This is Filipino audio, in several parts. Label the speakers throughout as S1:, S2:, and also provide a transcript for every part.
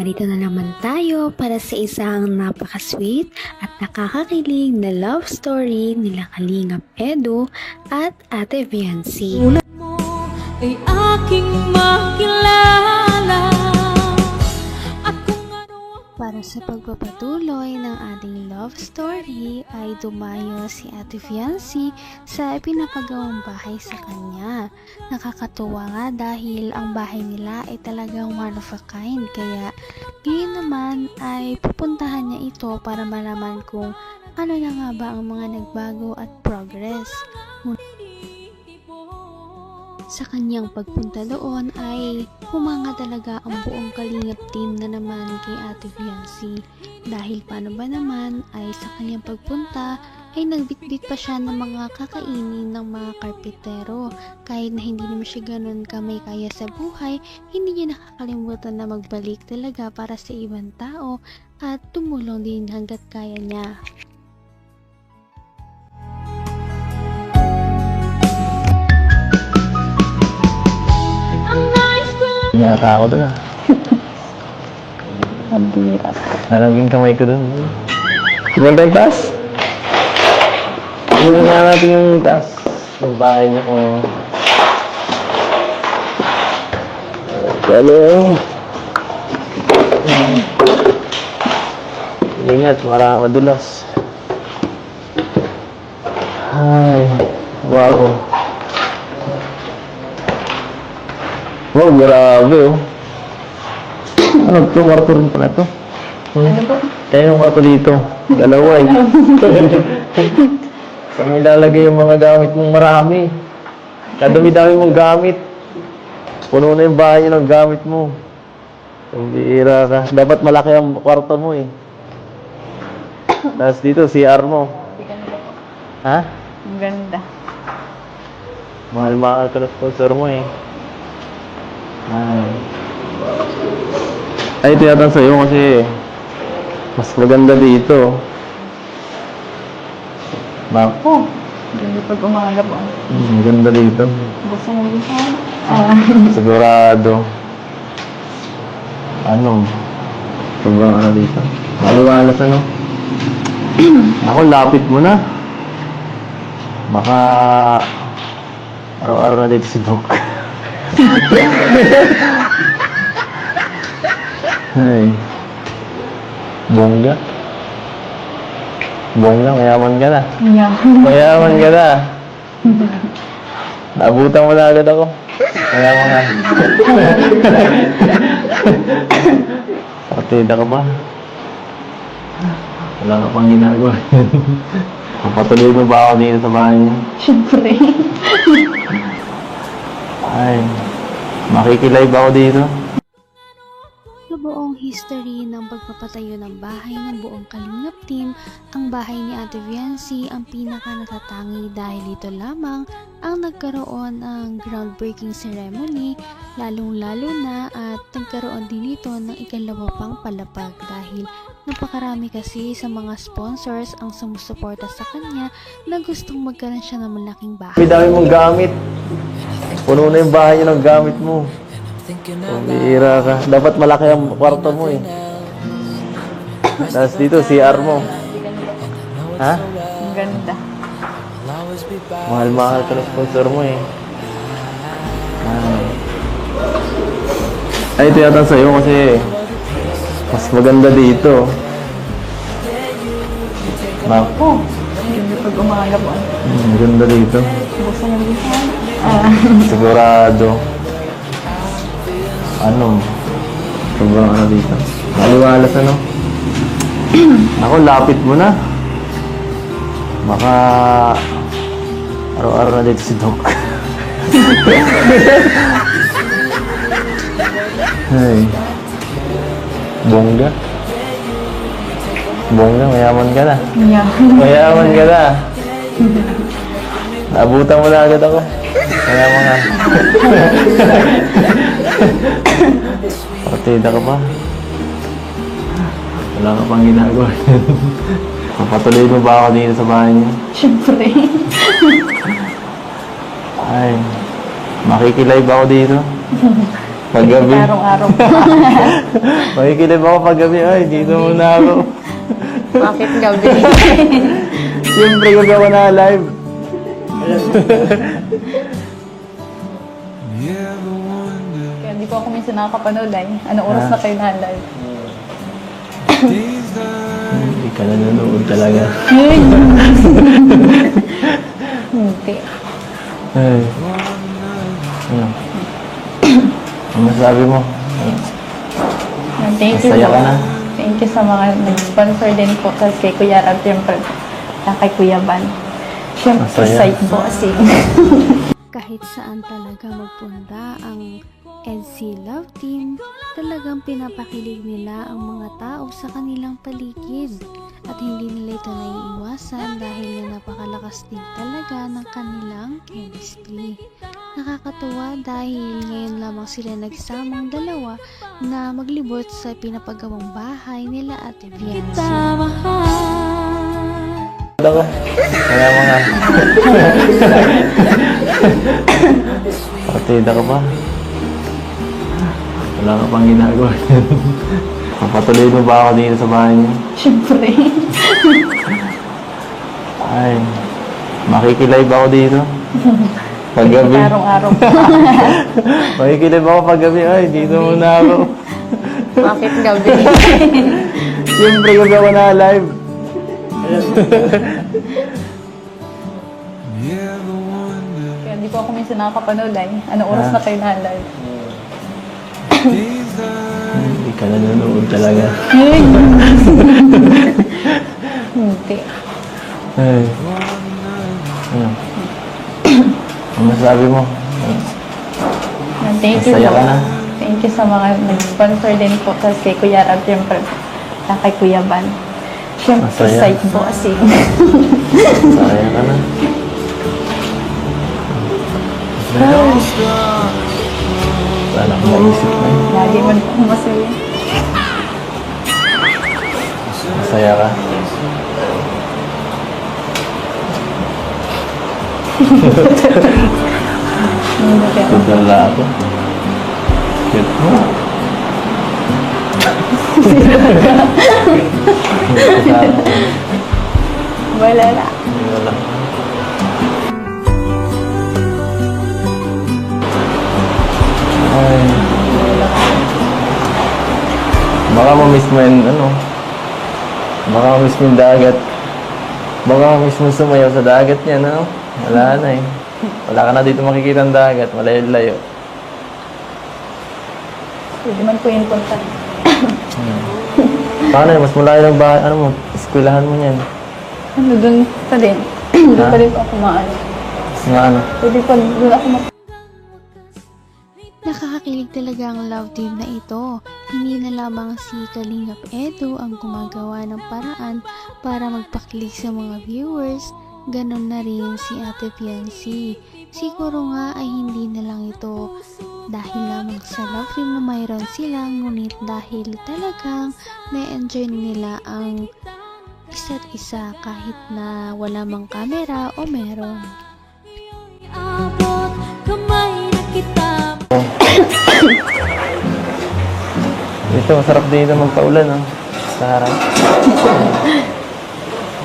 S1: Narito na naman tayo para sa isang napaka-sweet at nakakakilig na love story nila Kalingap Edu at Ate Viancy.
S2: Mo ay aking makilala at kung ano
S1: Para sa pagpapatuloy ng ating love story ay dumayo si Ate Viancy sa pinapagawang bahay sa kanya. Nakakatuwa nga dahil ang bahay nila ay talagang one of a kind, kaya ngayon naman ay pupuntahan niya ito para malaman kung ano na nga ba ang mga nagbago at progress. Sa kanyang pagpunta doon ay humanga talaga ang buong Kalingap team na naman kay Ate Viancy. Dahil paano ba naman ay sa kanyang pagpunta ay nagbitbit pa siya ng mga kakainin ng mga karpetero. Kahit na hindi naman siya ganun kamay kaya sa buhay, hindi niya nakakalimutan na magbalik talaga para sa ibang tao at tumulong din hanggat kaya niya.
S3: Niyata ako doon ah.
S4: Ang bira.
S3: Nalaging kamay ko doon. Tingnan tayo yung taas. Tingnan nga natin yung taas. Yung bahay niya kung... Hello. Ingat, madulas. Ay, wow. Wow, grabe oh. Ano to? Kwarto rin pala to.
S4: Ano po?
S3: Kaya yung kwarto dito. Dalawa eh. Saan ilalagay yung mga gamit mong marami? Kadami-dami mong gamit. Puno na yung bahay ng gamit mo. Ang bihira ka. Dapat malaki ang kwarto mo eh. Tapos dito, CR mo. Ha?
S4: Ang ganda.
S3: Mahal-mahal ka na sponsor mo eh. Ay, tiyatan sa'yo kasi mas maganda dito. Bako.
S4: Ganda pag umaga po.
S3: Maganda dito.
S4: Gusto mo dito?
S3: Sigurado. Ano? Sobrang ano dito. Maliwalas ano? Ako, lapit mo na. Baka araw-araw na dito si Doc. Ay. Bongga. Bongga, mayaman ka na.
S4: Yeah.
S3: Mayaman ka na. Nabutan mo na agad ako. Mayaman ka. Partida ka ba? Wala ka pang ginagawa. Papatuloy mo ba ako dito sa bahay niya?
S4: Siyempre.
S3: Ay, makikilive ako dito.
S1: Sa buong history ng pagpapatayo ng bahay ng buong Kalingap team, ang bahay ni Ate Viancy ang pinaka natatangi dahil ito lamang ang nagkaroon ng groundbreaking ceremony, lalong-lalo na at nagkaroon din ito ng ikalawa pang palapag dahil napakarami kasi sa mga sponsors ang sumusuporta sa kanya na gustong magkaroon siya ng malaking bahay.
S3: May dami mong gamit. Puno na yung bahay niya ng gamit mo. Ang bihira ka. Dapat malaki ang kwarto mo eh. Tapos dito, CR mo. Ha?
S4: Ang ganda.
S3: Mahal-mahal ka na sponsor mo eh. Ay, ito yata sa'yo kasi mas maganda dito. Bako.
S4: Ganda pag umaga po.
S3: Maganda dito.
S4: Gusto mo dito?
S3: Sigurado. Ano? Sobrang ano dito. Maliwalas ano? Ako, lapit mo na. Baka araw-araw na dito si Doc. Ay. Bongga. Bongga, mayaman ka na.
S4: Yeah.
S3: Mayaman ka na. Nabutan mo na agad ako. Mayaman ka. Partida ka ba? Wala ka pang ginagawa. Papatuloy mo ba ako dito sa bahay niya?
S4: Siyempre.
S3: Ay, makikilive ako dito. Paggabi.
S4: Araw-araw po.
S3: Makikilib ako paggabi. Ay, dito muna ako.
S4: Bakit gabi?
S3: Siyempre, gabi ako na live.
S4: Kaya hindi po ako minsan nakakapanood ay. Anong oras na kayo na-live?
S3: Hindi ka nanonood talaga.
S4: Hindi.
S3: Ay. Ano? Ano masabi mo?
S4: Thank you
S3: Masaya
S4: po.
S3: ka na?
S4: Thank you sa mga nag-sponsor din po. Tapos kay Kuya Rab, siyempre. Kay Kuya Van. Siyempre,
S3: Masaya.
S4: side bossing.
S1: Kahit saan talaga magpunta ang EDC Love Team, talagang pinapakilig nila ang mga tao sa kanilang paligid. At hindi nila ito naiiwasan dahil nga napakalakas din talaga ng kanilang chemistry. Nakakatuwa dahil ngayon lamang sila nagsamang dalawa na maglibot sa pinapagawang bahay nila Ate Viancy.
S2: Mahal.
S3: Ako. Kaya mga... Partida ka pa. Wala ka pang ginagawa. Papatuloy mo ba ako dito sa bahay niyo?
S4: Siyempre.
S3: Ay, makikilive ako dito. Paggabi.
S4: Araw-araw po.
S3: Makikilive ako paggabi. Ay, dito muna ako.
S4: Bakit gabi?
S3: Siyempre, gabi ako na live.
S4: Kaya hindi po ako minsan nakakapanood ay. Anong oras na kayo na-live?
S3: Hindi ka nanonood talaga.
S4: Hindi.
S3: Ay. Ano? Ano masabi mo?
S4: Thank you
S3: Masaya
S4: po.
S3: ka na?
S4: Thank you sa mga nag-sponsor din po. Tapos kay Kuya Rab, siyempre. Kay Kuya Van. Siyempre,
S3: Masaya.
S4: side bossing.
S3: Masaya ka na? Wala akong maisip na yun.
S4: Lagi man po akong masaya.
S3: Masaya ka?
S4: Hindi kaya.
S3: Tudala ako. Cute mo.
S4: Wala na.
S3: Wala. Ay. Baka ma-miss mo yung ano. Baka ma-miss mo yung dagat. Baka ma-miss mo sumayaw sa dagat niya, no? Wala na eh. Wala ka na dito makikita ang dagat. Malayo-layo.
S4: Hindi man po yung punta.
S3: Paano yun? Mas malayo ng bahay. Ano mo? Eskwelahan mo niyan.
S4: Ano, dun pa din. Doon pa rin po ako maano.
S3: Nga ano?
S4: Pwede pa doon ako
S1: Nakakakilig talaga ang love team na ito. Hindi na lamang si Kalingap Edu ang gumagawa ng paraan para magpakilig sa mga viewers, ganon na rin si Ate Viancy. Siguro nga ay hindi na lang ito dahil lamang sa love team na mayroon sila, ngunit dahil talagang na-enjoy nila ang isa't isa kahit na wala mang camera o meron.
S2: Abot kamay na kita.
S3: Dito, masarap dito magpaulan, no? Sa harap.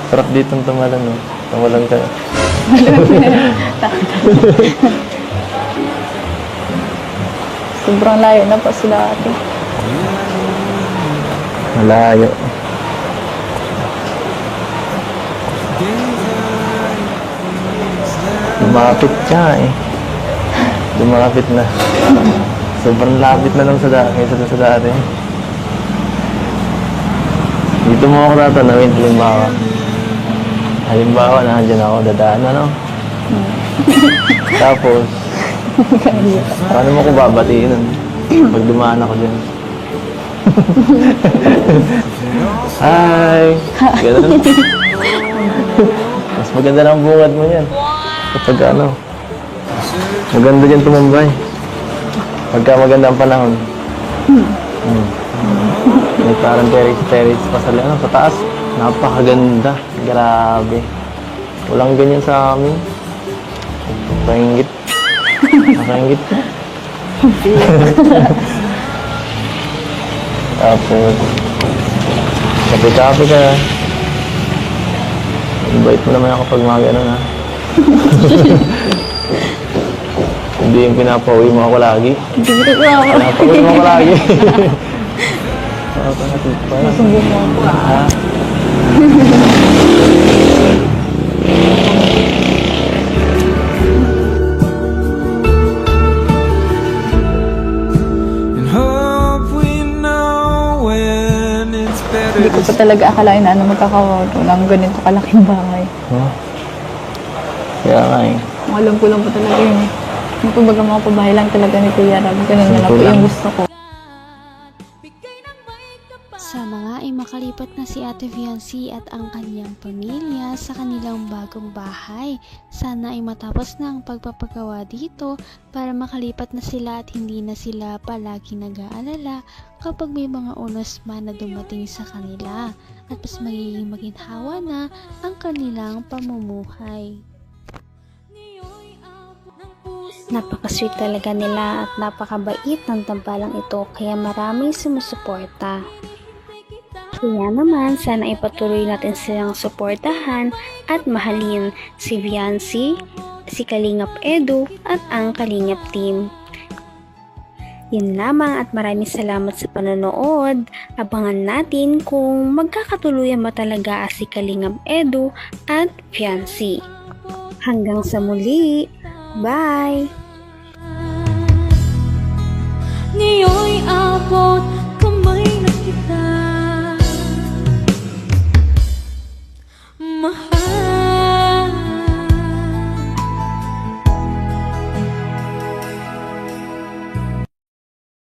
S3: Sarap dito ang tumalan, no? Tumalan ka.
S4: sobrang layo na po sila ate.
S3: Malayo. Lumapit siya, eh. Lumapit na. Sobrang lapit na lang sa dati, kaysa sa dati. Dito mo ako tatanawin, halimbawa. Halimbawa, nandiyan ako, dadaan, ano? Tapos, paano mo ko babatiin nun? Pag dumaan ako dyan. Hi! Ganun. Mas maganda ng bungad mo yan. Kapag ano, maganda dyan tumambay. Pagka maganda ang panahon. May parang terrace pa sa, ano, sa taas. Napakaganda. Grabe. Walang ganyan sa amin. Nakaingit. Nakaingit. Tapos, kape-kape ka. Invite mo naman ako pag mga ganun, ha? Hindi yung pinapauwi mo ako lagi.
S4: Hindi ko ako.
S3: Pinapauwi mo ako lagi. Napakatid pa.
S4: Masumbong mo ako.
S3: Ha?
S5: And hope we know when it's better
S4: Hindi ko pa talaga akalain na magkakawato ng ganito kalaking bahay.
S3: Huh? Kaya nga eh.
S4: Ang alam ko lang po talaga yun. Yung kumbaga mga pabahay lang talaga ni Kuya Rab. Ganun na lang po
S3: Simple lang.
S4: yung gusto ko.
S2: Bigay ng may kapal.
S1: Sana nga ay makalipat na si Ate Viancy at ang kanyang pamilya sa kanilang bagong bahay. Sana ay matapos na ang pagpapagawa dito para makalipat na sila at hindi na sila palagi nag-aalala kapag may mga unos man na dumating sa kanila at mas magiging maginhawa na ang kanilang pamumuhay.
S2: Niyo'y abot ng puso.
S1: Napaka-sweet talaga nila at napakabait ng tambalang ito kaya maraming sumusuporta. Kaya naman, sana ipatuloy natin silang suportahan at mahalin si Viancy, si Kalingap Edu at ang Kalingap team. Yun lamang at maraming salamat sa panonood. Abangan natin kung magkakatuluyan ba talaga si Kalingap Edu at Viancy. Hanggang sa muli. Bye!
S2: Niyo'y abot